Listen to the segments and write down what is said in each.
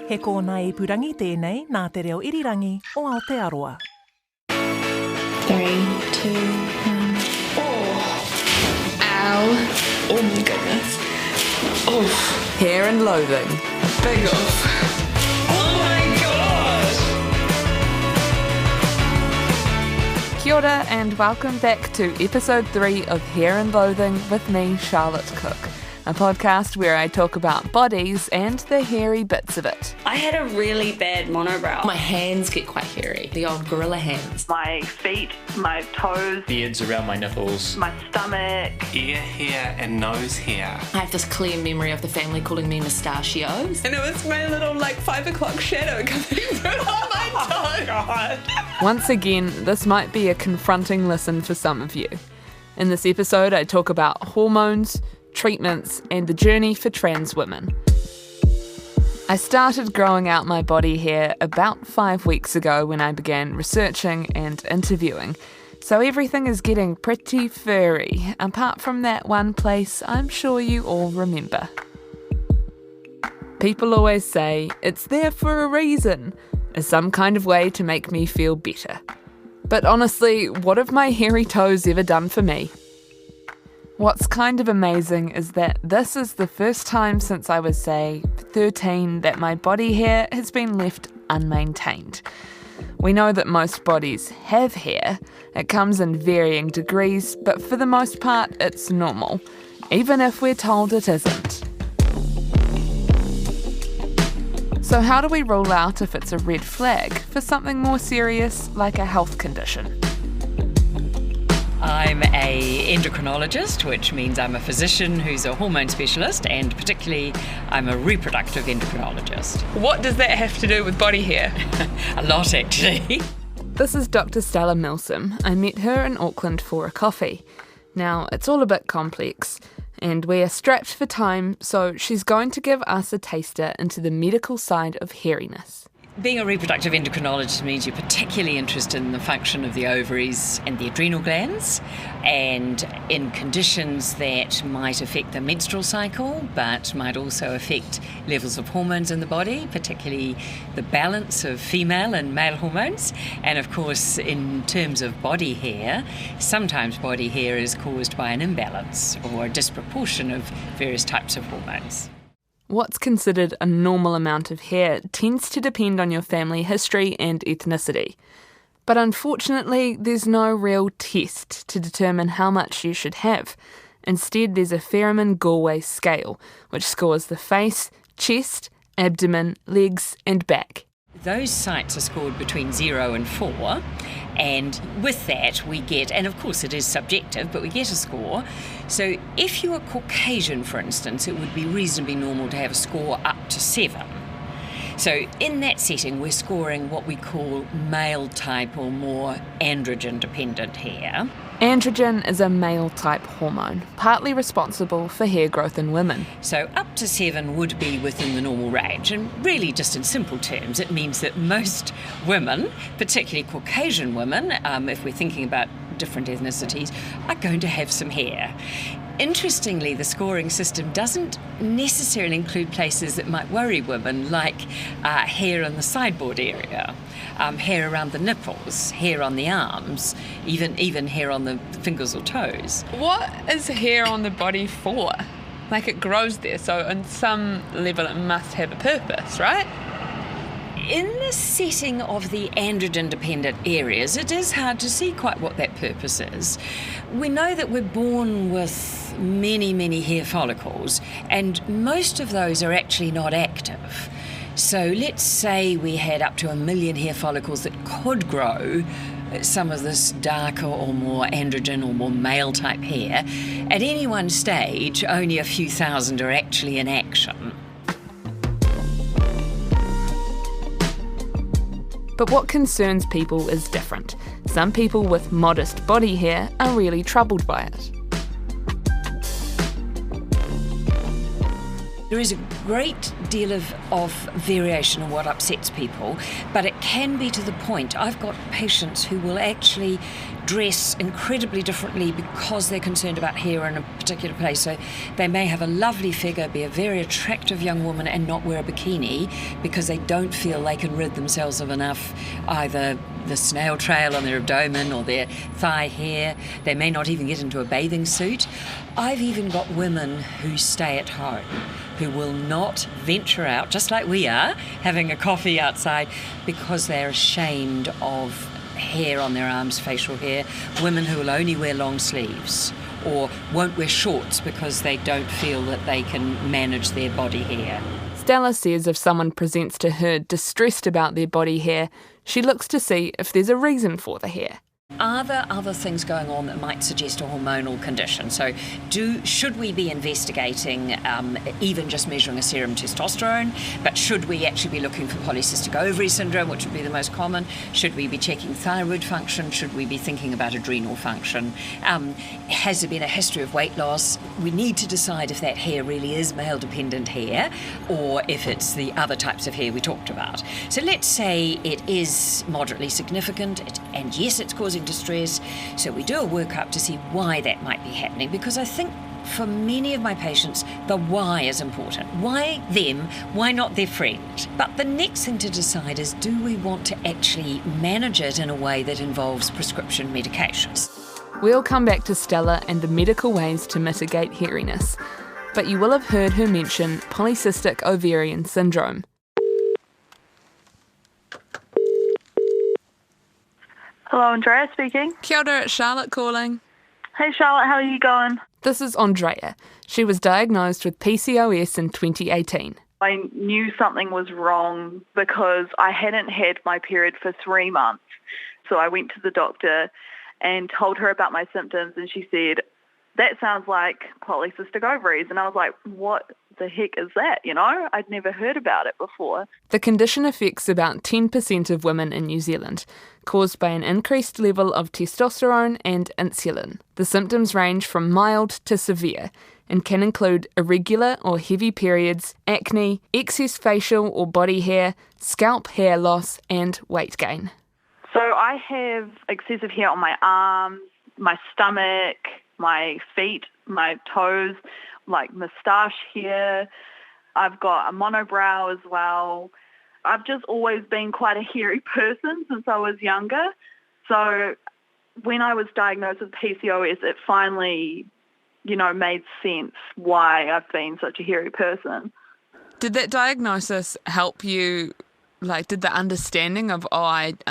He kōna I purangi tēnei nā te reo irirangi o Aotearoa. 3, 2, 1. Oh! Ow! Oh my goodness. Oh! Hair and Loathing. Big off. Oh my god! Kia ora and welcome back to episode 3 of Hair and Loathing with me, Charlotte Cook. A podcast where I talk about bodies and the hairy bits of it. I had a really bad monobrow. My hands get quite hairy. The old gorilla hands. My feet, my toes, beards around my nipples, my stomach, ear hair and nose hair. I have this clear memory of the family calling me mustachios. And it was my little 5 o'clock shadow coming through on my toe. God. Once again, this might be a confronting listen for some of you. In this episode, I talk about hormones, treatments, and the journey for trans women. I started growing out my body hair about 5 weeks ago when I began researching and interviewing, so everything is getting pretty furry, apart from that one place I'm sure you all remember. People always say it's there for a reason, as some kind of way to make me feel better. But honestly, what have my hairy toes ever done for me? What's kind of amazing is that this is the first time since I was, say, 13 that my body hair has been left unmaintained. We know that most bodies have hair. It comes in varying degrees, but for the most part it's normal, even if we're told it isn't. So how do we rule out if it's a red flag for something more serious like a health condition? I'm a endocrinologist, which means I'm a physician who's a hormone specialist, and particularly I'm a reproductive endocrinologist. What does that have to do with body hair? A lot, actually. This is Dr. Stella Milsom. I met her in Auckland for a coffee. Now, it's all a bit complex, and we are strapped for time, so she's going to give us a taster into the medical side of hairiness. Being a reproductive endocrinologist means you're particularly interested in the function of the ovaries and the adrenal glands, and in conditions that might affect the menstrual cycle but might also affect levels of hormones in the body, particularly the balance of female and male hormones. And of course, in terms of body hair, sometimes body hair is caused by an imbalance or a disproportion of various types of hormones. What's considered a normal amount of hair tends to depend on your family history and ethnicity. But unfortunately, there's no real test to determine how much you should have. Instead, there's a Ferriman-gallwey scale, which scores the face, chest, abdomen, legs, and back. Those sites are scored between 0 and 4, and with that we get, and of course it is subjective, but we get a score. So if you are Caucasian, for instance, it would be reasonably normal to have a score up to 7. So in that setting, we're scoring what we call male type or more androgen-dependent hair. Androgen is a male-type hormone, partly responsible for hair growth in women. So up to 7 would be within the normal range, and really just in simple terms, it means that most women, particularly Caucasian women, if we're thinking about different ethnicities, are going to have some hair. Interestingly, the scoring system doesn't necessarily include places that might worry women, like hair in the sideboard area, hair around the nipples, hair on the arms, even hair on the fingers or toes. What is hair on the body for? It grows there, so on some level it must have a purpose, right? In the setting of the androgen-dependent areas, it is hard to see quite what that purpose is. We know that we're born with many hair follicles, and most of those are actually not active. So let's say we had up to 1 million hair follicles that could grow some of this darker or more androgen or more male-type hair. At any one stage, only a few thousand are actually in action. But what concerns people is different. Some people with modest body hair are really troubled by it. There is a great deal of variation in what upsets people, but it can be to the point. I've got patients who will actually dress incredibly differently because they're concerned about hair in a particular place. So they may have a lovely figure, be a very attractive young woman and not wear a bikini because they don't feel they can rid themselves of enough either the snail trail on their abdomen or their thigh hair. They may not even get into a bathing suit. I've even got women who stay at home, who will not venture out, just like we are, having a coffee outside, because they're ashamed of hair on their arms, facial hair. Women who will only wear long sleeves or won't wear shorts because they don't feel that they can manage their body hair. Stella says if someone presents to her distressed about their body hair, she looks to see if there's a reason for the hair. Are there other things going on that might suggest a hormonal condition? So should we be investigating even just measuring a serum testosterone, but should we actually be looking for polycystic ovary syndrome, which would be the most common? Should we be checking thyroid function? Should we be thinking about adrenal function? Has there been a history of weight loss? We need to decide if that hair really is male-dependent hair or if it's the other types of hair we talked about. So let's say it is moderately significant, and yes, it's causing distress, so we do a workup to see why that might be happening, because I think for many of my patients the why is important. Why them? Why not their friend? But the next thing to decide is, do we want to actually manage it in a way that involves prescription medications? We'll come back to Stella and the medical ways to mitigate hairiness, but you will have heard her mention polycystic ovarian syndrome. Hello, Andrea speaking. Kia ora, it's Charlotte calling. Hey Charlotte, how are you going? This is Andrea. She was diagnosed with PCOS in 2018. I knew something was wrong because I hadn't had my period for 3 months. So I went to the doctor and told her about my symptoms, and she said, that sounds like polycystic ovaries. And I was like, what the heck is that? You know, I'd never heard about it before. The condition affects about 10% of women in New Zealand, caused by an increased level of testosterone and insulin. The symptoms range from mild to severe and can include irregular or heavy periods, acne, excess facial or body hair, scalp hair loss, and weight gain. So I have excessive hair on my arms, my stomach, my feet, my toes, like moustache hair. I've got a monobrow as well. I've just always been quite a hairy person since I was younger. So when I was diagnosed with PCOS, it finally, made sense why I've been such a hairy person. Did that diagnosis help you, did the understanding of,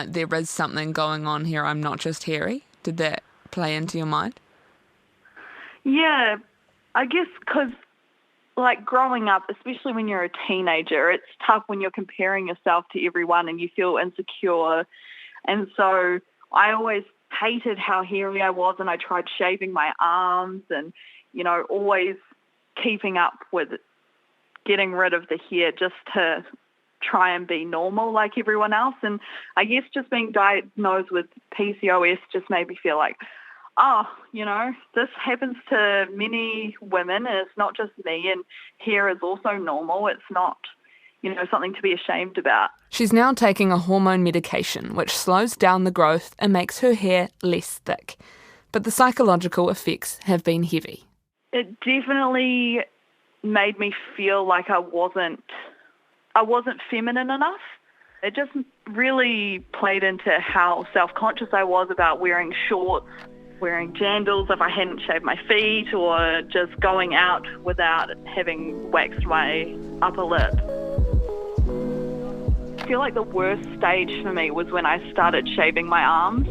there is something going on here, I'm not just hairy, did that play into your mind? Yeah, I guess because, growing up, especially when you're a teenager, it's tough when you're comparing yourself to everyone and you feel insecure. And so I always hated how hairy I was, and I tried shaving my arms and, always keeping up with getting rid of the hair just to try and be normal like everyone else. And I guess just being diagnosed with PCOS just made me feel like, this happens to many women, and it's not just me, and hair is also normal. It's not, something to be ashamed about. She's now taking a hormone medication which slows down the growth and makes her hair less thick. But the psychological effects have been heavy. It definitely made me feel like I wasn't feminine enough. It just really played into how self-conscious I was about wearing shorts, wearing jandals if I hadn't shaved my feet, or just going out without having waxed my upper lip. I feel like the worst stage for me was when I started shaving my arms.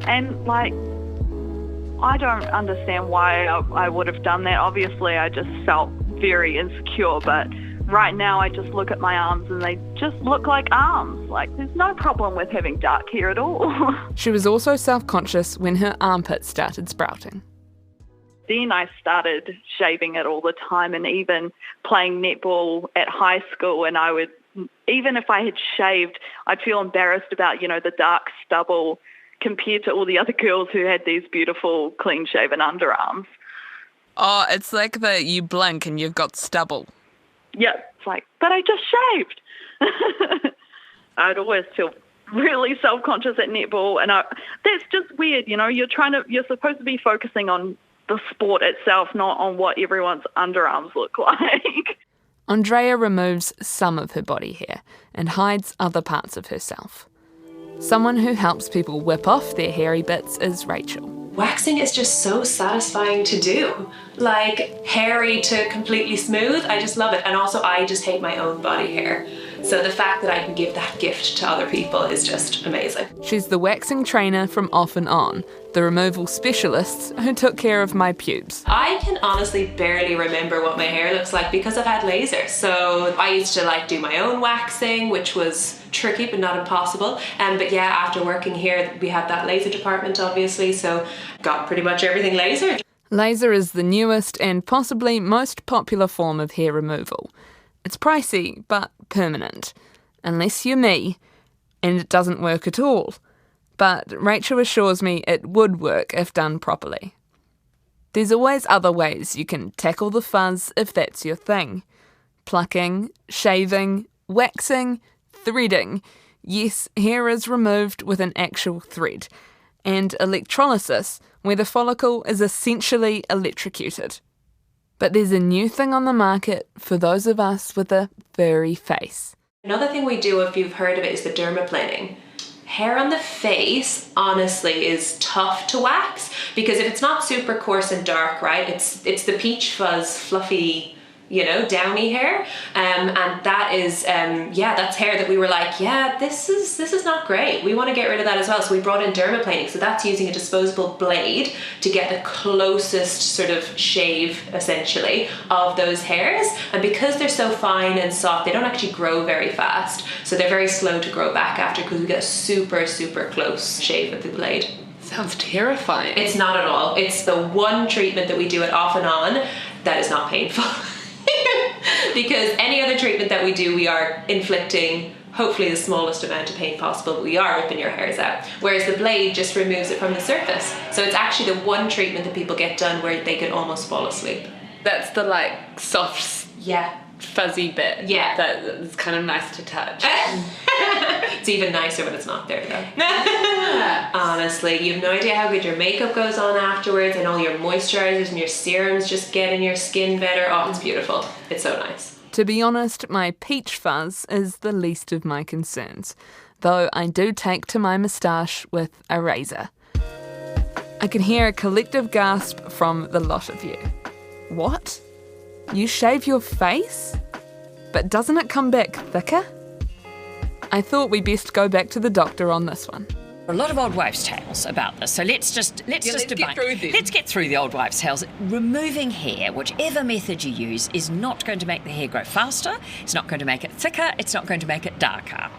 And I don't understand why I would have done that. Obviously, I just felt very insecure, but right now I just look at my arms and they just look like arms. There's no problem with having dark hair at all. She was also self-conscious when her armpits started sprouting. Then I started shaving it all the time, and even playing netball at high school, and I would, even if I had shaved, I'd feel embarrassed about, the dark stubble compared to all the other girls who had these beautiful, clean-shaven underarms. Oh, it's like you blink and you've got stubble. Yep, it's like, but I just shaved. I'd always feel really self-conscious at netball, and that's just weird, you know. You're supposed to be focusing on the sport itself, not on what everyone's underarms look like. Andrea removes some of her body hair and hides other parts of herself. Someone who helps people whip off their hairy bits is Rachel. Waxing is just so satisfying to do. Like, hairy to completely smooth, I just love it. And also, I just hate my own body hair. So the fact that I can give that gift to other people is just amazing. She's the waxing trainer from Off and On, the removal specialist who took care of my pubes. I can honestly barely remember what my hair looks like because I've had laser. So I used to do my own waxing, which was tricky but not impossible. But yeah, after working here, we had that laser department obviously, so got pretty much everything lasered. Laser is the newest and possibly most popular form of hair removal. It's pricey, but permanent. Unless you're me, and it doesn't work at all. But Rachel assures me it would work if done properly. There's always other ways you can tackle the fuzz if that's your thing. Plucking, shaving, waxing, threading. Yes, hair is removed with an actual thread. And electrolysis, where the follicle is essentially electrocuted. But there's a new thing on the market for those of us with a furry face. Another thing we do, if you've heard of it, is the dermaplaning. Hair on the face, honestly, is tough to wax because if it's not super coarse and dark, right, it's the peach fuzz, fluffy, you know, downy hair, and that is, that's hair that we were like, yeah, this is not great. We want to get rid of that as well. So we brought in dermaplaning. So that's using a disposable blade to get the closest sort of shave, essentially, of those hairs. And because they're so fine and soft, they don't actually grow very fast. So they're very slow to grow back after because we get a super, super close shave with the blade. Sounds terrifying. It's not at all. It's the one treatment that we do it Off and On that is not painful. Because any other treatment that we do, we are inflicting hopefully the smallest amount of pain possible, but we are ripping your hairs out. Whereas the blade just removes it from the surface. So it's actually the one treatment that people get done where they can almost fall asleep. That's the soft, fuzzy bit. Yeah. That is kind of nice to touch. It's even nicer when it's not there though. Honestly, you have no idea how good your makeup goes on afterwards and all your moisturizers and your serums just get in your skin better. Oh, it's beautiful. It's so nice. To be honest, my peach fuzz is the least of my concerns, though I do take to my moustache with a razor. I can hear a collective gasp from the lot of you. What? You shave your face? But doesn't it come back thicker? I thought we best go back to the doctor on this one. A lot of old wives' tales about this, so let's get through the old wives' tales. Removing hair, whichever method you use, is not going to make the hair grow faster, it's not going to make it thicker, it's not going to make it darker.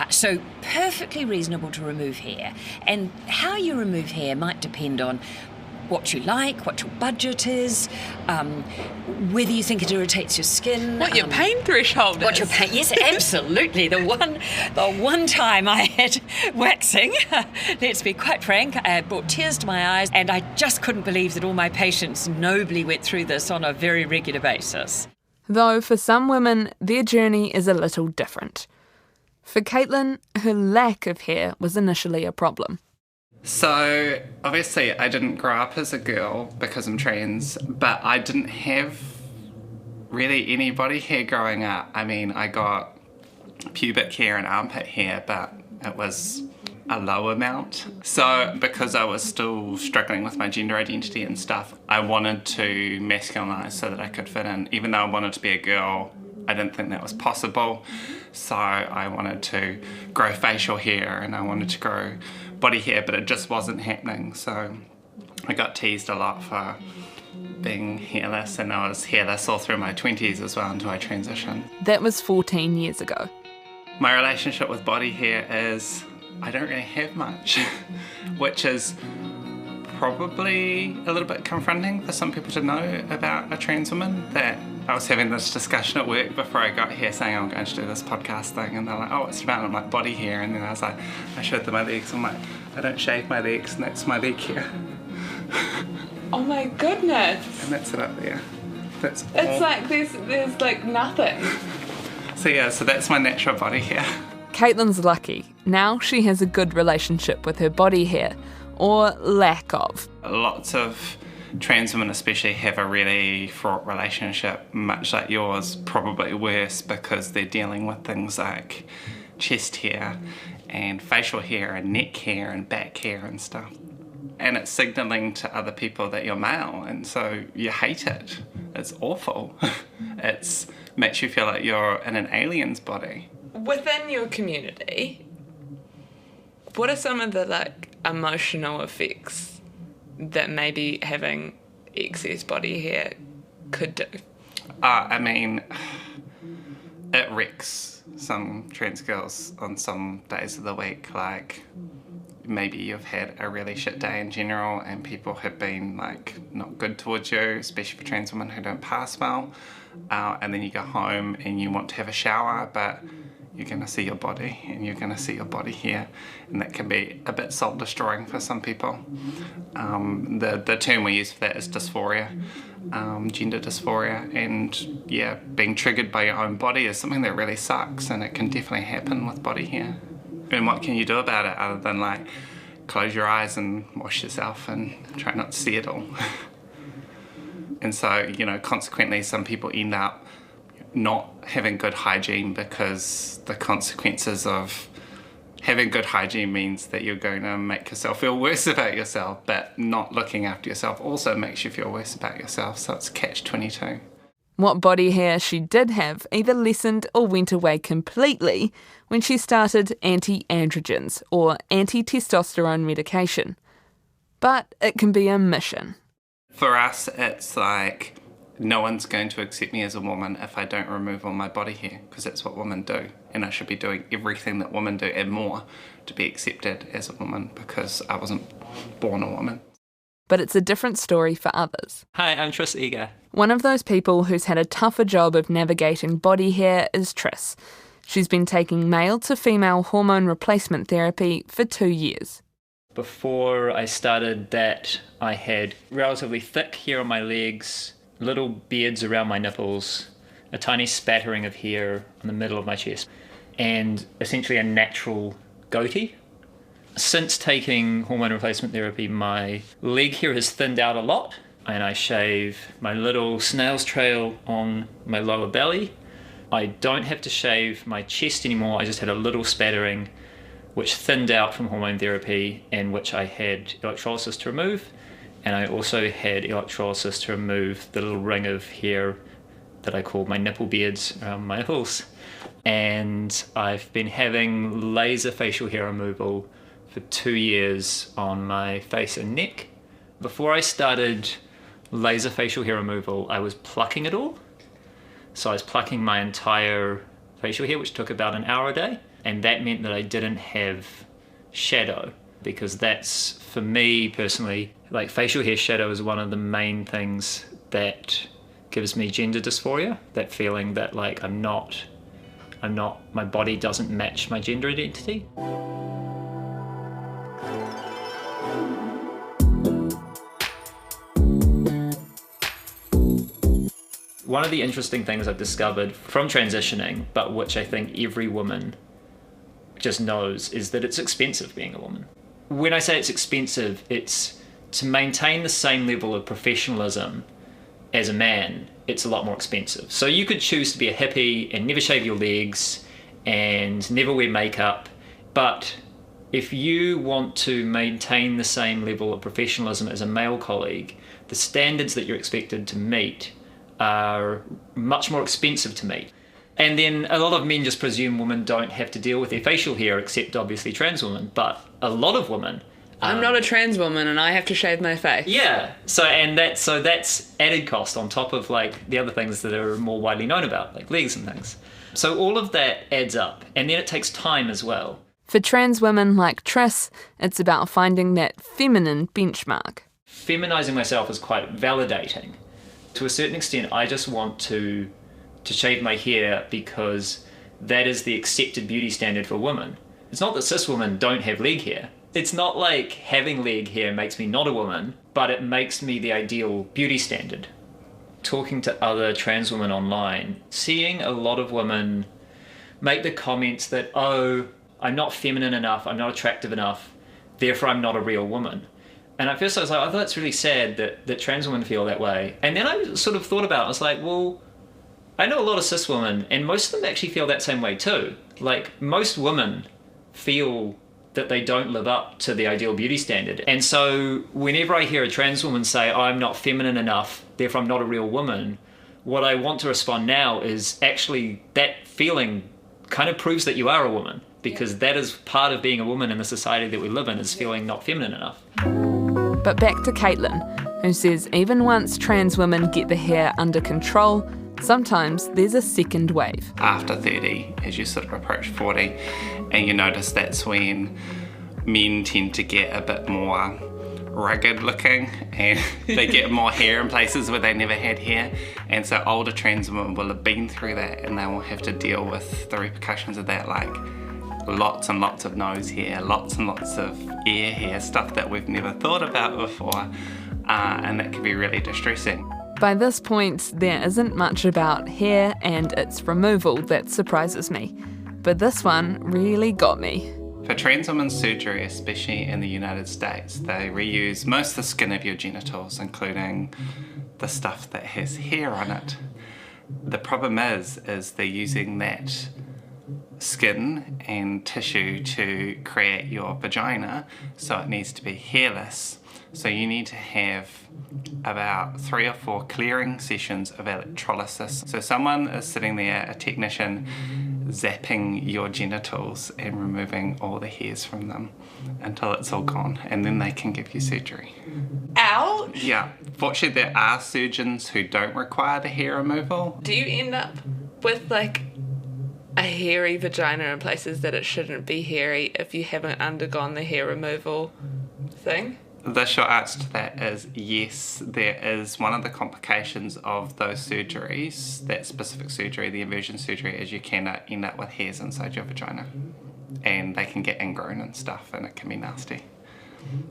So perfectly reasonable to remove hair. And how you remove hair might depend on what you like, what your budget is, whether you think it irritates your skin. What your pain threshold is. What your pain, yes, absolutely. The one time I had waxing, let's be quite frank, it brought tears to my eyes and I just couldn't believe that all my patients nobly went through this on a very regular basis. Though for some women, their journey is a little different. For Caitlin, her lack of hair was initially a problem. So, obviously, I didn't grow up as a girl because I'm trans, but I didn't have really any body hair growing up. I mean, I got pubic hair and armpit hair, but it was a low amount. So, because I was still struggling with my gender identity and stuff, I wanted to masculinize so that I could fit in. Even though I wanted to be a girl, I didn't think that was possible. So I wanted to grow facial hair and I wanted to grow body hair, but it just wasn't happening. So I got teased a lot for being hairless, and I was hairless all through my 20s as well until I transitioned. That was 14 years ago. My relationship with body hair is I don't really have much, which is probably a little bit confronting for some people to know about a trans woman. That I was having this discussion at work before I got here saying I'm going to do this podcast thing, and they're like, oh, what's about? I'm like, body hair. And then I was like, I showed them my legs. I'm like, I don't shave my legs, and that's my leg hair. Oh my goodness. And that's it up there. That's all. It's like there's like nothing. So that's my natural body hair. Caitlin's lucky. Now she has a good relationship with her body hair, or lack of. Lots of trans women especially have a really fraught relationship, much like yours, probably worse because they're dealing with things like chest hair and facial hair and neck hair and back hair and stuff. And it's signalling to other people that you're male, and so you hate it. It's awful. It makes you feel like you're in an alien's body. Within your community, what are some of the emotional effects that maybe having excess body hair could do? I mean, it wrecks some trans girls on some days of the week. Like, maybe you've had a really shit day in general and people have been not good towards you, especially for trans women who don't pass well. And then you go home and you want to have a shower, but you're going to see your body and you're going to see your body here, and that can be a bit soul destroying for some people. The term we use for that is dysphoria, gender dysphoria, and yeah, being triggered by your own body is something that really sucks, and it can definitely happen with body hair. And what can you do about it other than close your eyes and wash yourself and try not to see it all? And so, consequently some people end up not having good hygiene, because the consequences of having good hygiene means that you're going to make yourself feel worse about yourself, but not looking after yourself also makes you feel worse about yourself, so it's catch-22. What body hair she did have either lessened or went away completely when she started anti-androgens or anti-testosterone medication. But it can be a mission. For us, it's no one's going to accept me as a woman if I don't remove all my body hair, because that's what women do, and I should be doing everything that women do and more to be accepted as a woman, because I wasn't born a woman. But it's a different story for others. Hi, I'm Tris Eager. One of those people who's had a tougher job of navigating body hair is Tris. She's been taking male to female hormone replacement therapy for 2 years. Before I started that, I had relatively thick hair on my legs, little beards around my nipples, a tiny spattering of hair in the middle of my chest, and essentially a natural goatee. Since taking hormone replacement therapy, my leg hair has thinned out a lot, and I shave my little snail's trail on my lower belly. I don't have to shave my chest anymore. I just had a little spattering which thinned out from hormone therapy, and which I had electrolysis to remove. And I also had electrolysis to remove the little ring of hair that I call my nipple beards around my nipples. And I've been having laser facial hair removal for 2 years on my face and neck. Before I started laser facial hair removal, I was plucking it all. So I was plucking my entire facial hair, which took about an hour a day. And that meant that I didn't have shadow, because that's, for me personally, facial hair shadow is one of the main things that gives me gender dysphoria, that feeling that I'm not, my body doesn't match my gender identity. One of the interesting things I've discovered from transitioning, but which I think every woman just knows, is that it's expensive being a woman. When I say it's expensive, it's to maintain the same level of professionalism as a man, it's a lot more expensive. So you could choose to be a hippie and never shave your legs and never wear makeup, but if you want to maintain the same level of professionalism as a male colleague, the standards that you're expected to meet are much more expensive to meet. And then a lot of men just presume women don't have to deal with their facial hair, except obviously trans women, but a lot of women. I'm not a trans woman and I have to shave my face. Yeah, so that's added cost on top of the other things that are more widely known about, like legs and things. So all of that adds up, and then it takes time as well. For trans women like Tris, it's about finding that feminine benchmark. Feminizing myself is quite validating. To a certain extent, I just want to shave my hair because that is the accepted beauty standard for women. It's not that cis women don't have leg hair. It's not like having leg hair makes me not a woman, but it makes me the ideal beauty standard. Talking to other trans women online, seeing a lot of women make the comments that, oh, I'm not feminine enough, I'm not attractive enough, therefore I'm not a real woman. And at first I was like, I thought it's really sad that trans women feel that way. And then I sort of thought about it, I was like, well, I know a lot of cis women, and most of them actually feel that same way too. Like, most women feel that they don't live up to the ideal beauty standard. And so whenever I hear a trans woman say, oh, I'm not feminine enough, therefore I'm not a real woman, what I want to respond now is actually that feeling kind of proves that you are a woman, because that is part of being a woman in the society that we live in, is feeling not feminine enough. But back to Caitlin, who says even once trans women get the hair under control, sometimes there's a second wave. After 30, as you sort of approach 40, and you notice that's when men tend to get a bit more rugged looking, and they get more hair in places where they never had hair. And so older trans women will have been through that, and they will have to deal with the repercussions of that, like lots and lots of nose hair, lots and lots of ear hair, stuff that we've never thought about before, and that can be really distressing. By this point, there isn't much about hair and its removal that surprises me, but this one really got me. For trans women's surgery, especially in the United States, they reuse most of the skin of your genitals, including the stuff that has hair on it. The problem is they're using that skin and tissue to create your vagina, so it needs to be hairless. So you need to have about 3 or 4 clearing sessions of electrolysis. So someone is sitting there, a technician, zapping your genitals and removing all the hairs from them until it's all gone, and then they can give you surgery. Ouch! Yeah. Fortunately, there are surgeons who don't require the hair removal. Do you end up with like a hairy vagina in places that it shouldn't be hairy if you haven't undergone the hair removal thing? The short answer to that is yes. There is one of the complications of those surgeries, that specific surgery, the inversion surgery, is you can end up with hairs inside your vagina, and they can get ingrown and stuff, and it can be nasty.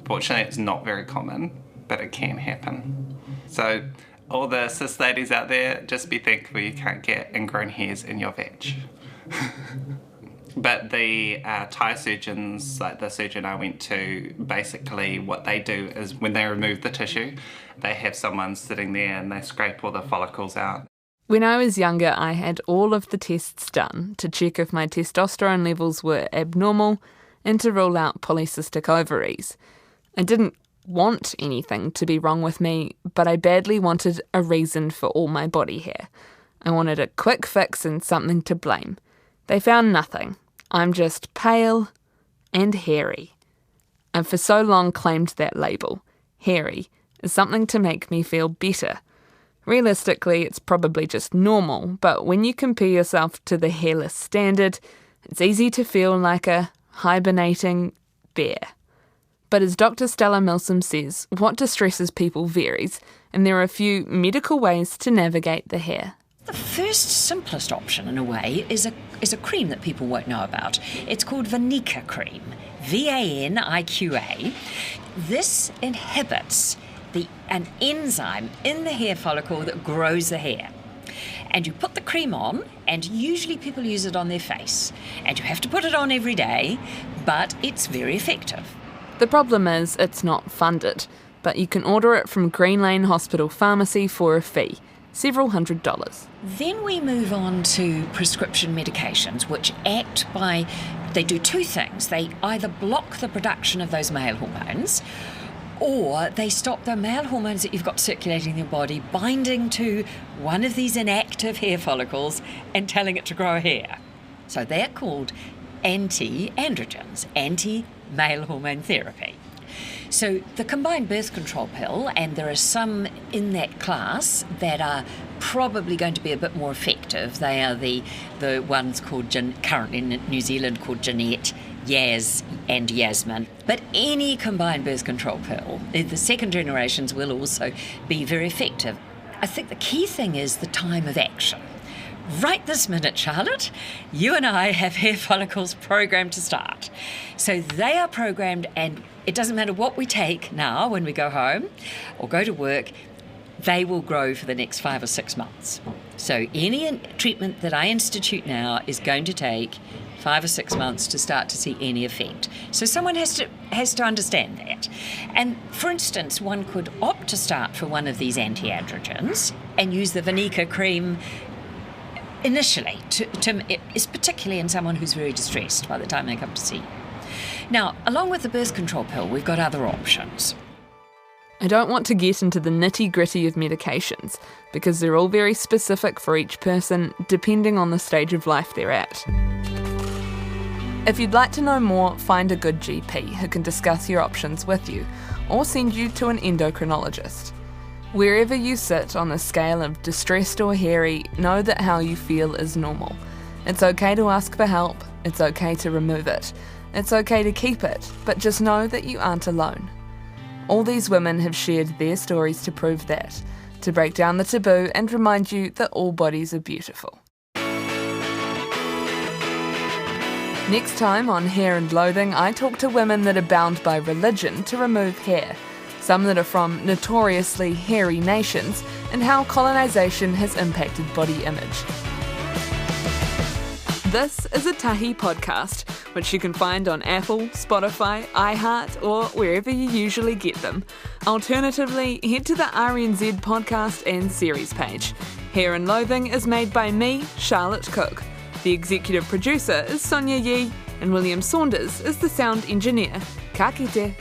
Fortunately, it's not very common, but it can happen. So all the cis ladies out there, just be thankful you can't get ingrown hairs in your vag. But the Thai surgeons, like the surgeon I went to, basically what they do is when they remove the tissue, they have someone sitting there and they scrape all the follicles out. When I was younger, I had all of the tests done to check if my testosterone levels were abnormal and to rule out polycystic ovaries. I didn't want anything to be wrong with me, but I badly wanted a reason for all my body hair. I wanted a quick fix and something to blame. They found nothing. I'm just pale and hairy. I've for so long claimed that label, hairy, as something to make me feel better. Realistically, it's probably just normal, but when you compare yourself to the hairless standard, it's easy to feel like a hibernating bear. But as Dr. Stella Milsom says, what distresses people varies, and there are a few medical ways to navigate the hair. The first simplest option, in a way, is a cream that people won't know about. It's called Vanica cream, Vaniqa. This inhibits an enzyme in the hair follicle that grows the hair. And you put the cream on, and usually people use it on their face. And you have to put it on every day, but it's very effective. The problem is it's not funded, but you can order it from Green Lane Hospital Pharmacy for a fee. Several $100s. Then we move on to prescription medications, which they do 2 things. They either block the production of those male hormones, or they stop the male hormones that you've got circulating in your body binding to one of these inactive hair follicles and telling it to grow hair. So they're called anti-androgens, anti-male hormone therapy. So the combined birth control pill, and there are some in that class that are probably going to be a bit more effective. They are the ones called currently in New Zealand called Jeanette, Yaz and Yasmin. But any combined birth control pill, the second generations will also be very effective. I think the key thing is the time of action. Right this minute, Charlotte, you and I have hair follicles programmed to start. So they are programmed, and it doesn't matter what we take now when we go home or go to work, they will grow for the next 5 or 6 months. So any treatment that I institute now is going to take 5 or 6 months to start to see any effect. So someone has to understand that. And for instance, one could opt to start for one of these anti-androgens and use the Vanica cream initially, is particularly in someone who's very distressed by the time they come to see you. Now, along with the birth control pill, we've got other options. I don't want to get into the nitty-gritty of medications, because they're all very specific for each person, depending on the stage of life they're at. If you'd like to know more, find a good GP who can discuss your options with you, or send you to an endocrinologist. Wherever you sit on the scale of distressed or hairy, know that how you feel is normal. It's okay to ask for help, it's okay to remove it, it's okay to keep it, but just know that you aren't alone. All these women have shared their stories to prove that, to break down the taboo and remind you that all bodies are beautiful. Next time on Hair and Loathing, I talk to women that are bound by religion to remove hair, some that are from notoriously hairy nations, and how colonisation has impacted body image. This is a Tahi podcast, which you can find on Apple, Spotify, iHeart, or wherever you usually get them. Alternatively, head to the RNZ podcast and series page. Hair and Loathing is made by me, Charlotte Cook. The executive producer is Sonia Yee, and William Saunders is the sound engineer. Ka kite.